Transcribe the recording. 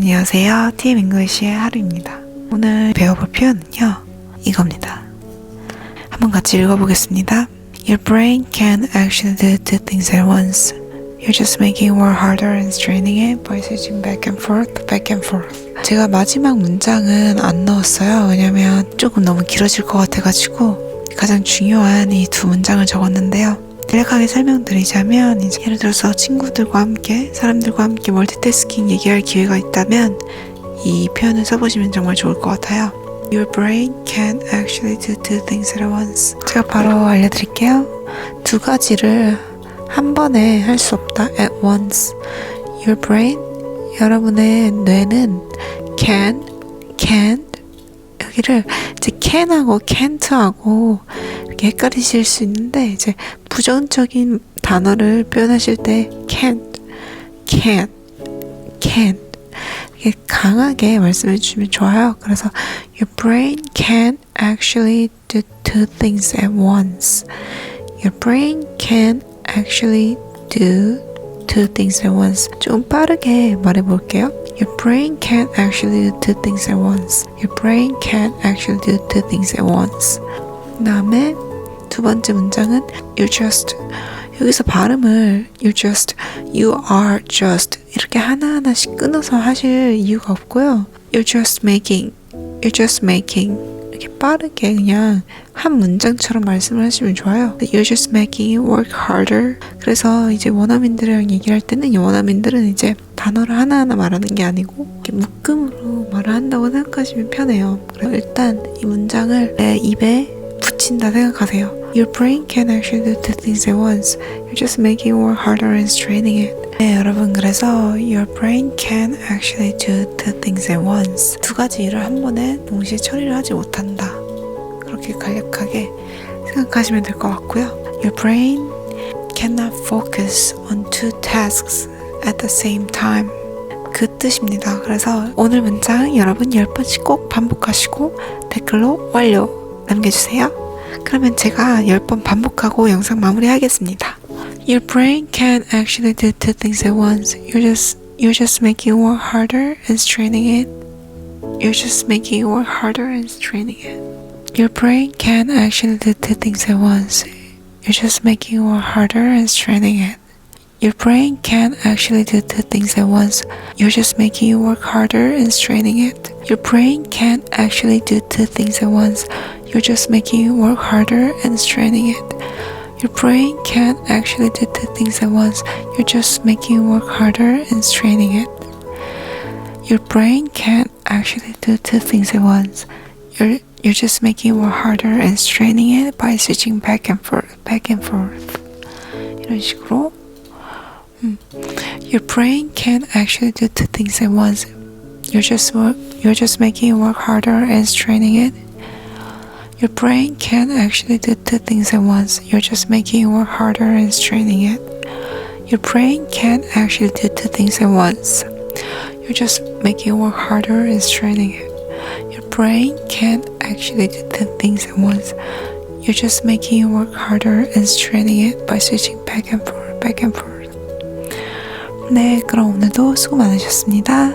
안녕하세요. 팀 잉글리시의 하루입니다. 오늘 배워볼 표현은요, 이겁니다. 한번 같이 읽어보겠습니다. Your brain can actually do two things at once. You're just making it work harder and straining it by switching back and forth, back and forth. 제가 마지막 문장은 안 넣었어요. 왜냐면 조금 너무 길어질 것 같아가지고 가장 중요한 이 두 문장을 적었는데요. 간략하게 설명드리자면 이제 예를 들어서 친구들과 함께 사람들과 함께 멀티태스킹 얘기할 기회가 있다면 이 표현을 써보시면 정말 좋을 것 같아요. Your brain can actually do two things at once. 제가 바로 알려드릴게요. 두 가지를 한 번에 할 수 없다. At once. Your brain, 여러분의 뇌는 can't 여기를 이제 can하고 can't하고 이렇게 헷갈리실 수 있는데 이제 부정적인 단어를 표현하실 때 can't 이렇게 강하게 말씀해 주시면 좋아요. 그래서 your brain can actually do two things at once. Your brain can actually do two things at once. 좀 빠르게 말해 볼게요. Your brain can actually do two things at once. Your brain can actually do two things at once. 그 다음에 두 번째 문장은 you're just, 여기서 발음을 you are just 이렇게 하나하나씩 끊어서 하실 이유가 없고요. You're just making 이렇게 빠르게 그냥 한 문장처럼 말씀을 하시면 좋아요. You're just making it work harder. 그래서 이제 원어민들이랑 얘기를 할 때는 원어민들은 이제 단어를 하나하나 말하는 게 아니고 이렇게 묶음으로 말을 한다고 생각하시면 편해요. 그래서 일단 이 문장을 내 입에 붙인다 생각하세요. Your brain can actually do two things at once. You're just making it work harder and straining it. 네, 여러분, 그래서 Your brain can actually do two things at once. 두 가지 일을 한 번에 동시에 처리를 하지 못한다. 그렇게 간략하게 생각하시면 될 것 같고요. Your brain cannot focus on two tasks at the same time. 그 뜻입니다. 그래서 오늘 문장 여러분 10번씩 꼭 반복하시고 댓글로 완료 남겨주세요. 그러면 제가 10번 반복하고 영상 마무리하겠습니다. Your brain can actually do two things at once. You're just making it work harder and straining it. You're just making it work harder and straining it. Your brain can actually do two things at once. You're just making it work harder and straining it. Your brain can actually do two things at once. You're just making it work harder and straining it. Your brain can actually do two things at once. You're just making it work harder and straining it. Your brain can actually do two things at once. You're just making it work harder and straining it. Your brain can actually do two things at once. You're just making it work harder and straining it by switching back and forth. 이런 식으로. Your brain can actually do two things at once. You're just making it work harder and straining it. Your brain can actually do two things at once. You're just making it work harder and straining it. Your brain can actually do two things at once. You're just making it work harder and straining it. Your brain can actually do two things at once. You're just making it work harder and straining it by switching back and forth. 네, 그럼 오늘도 수고 많으셨습니다.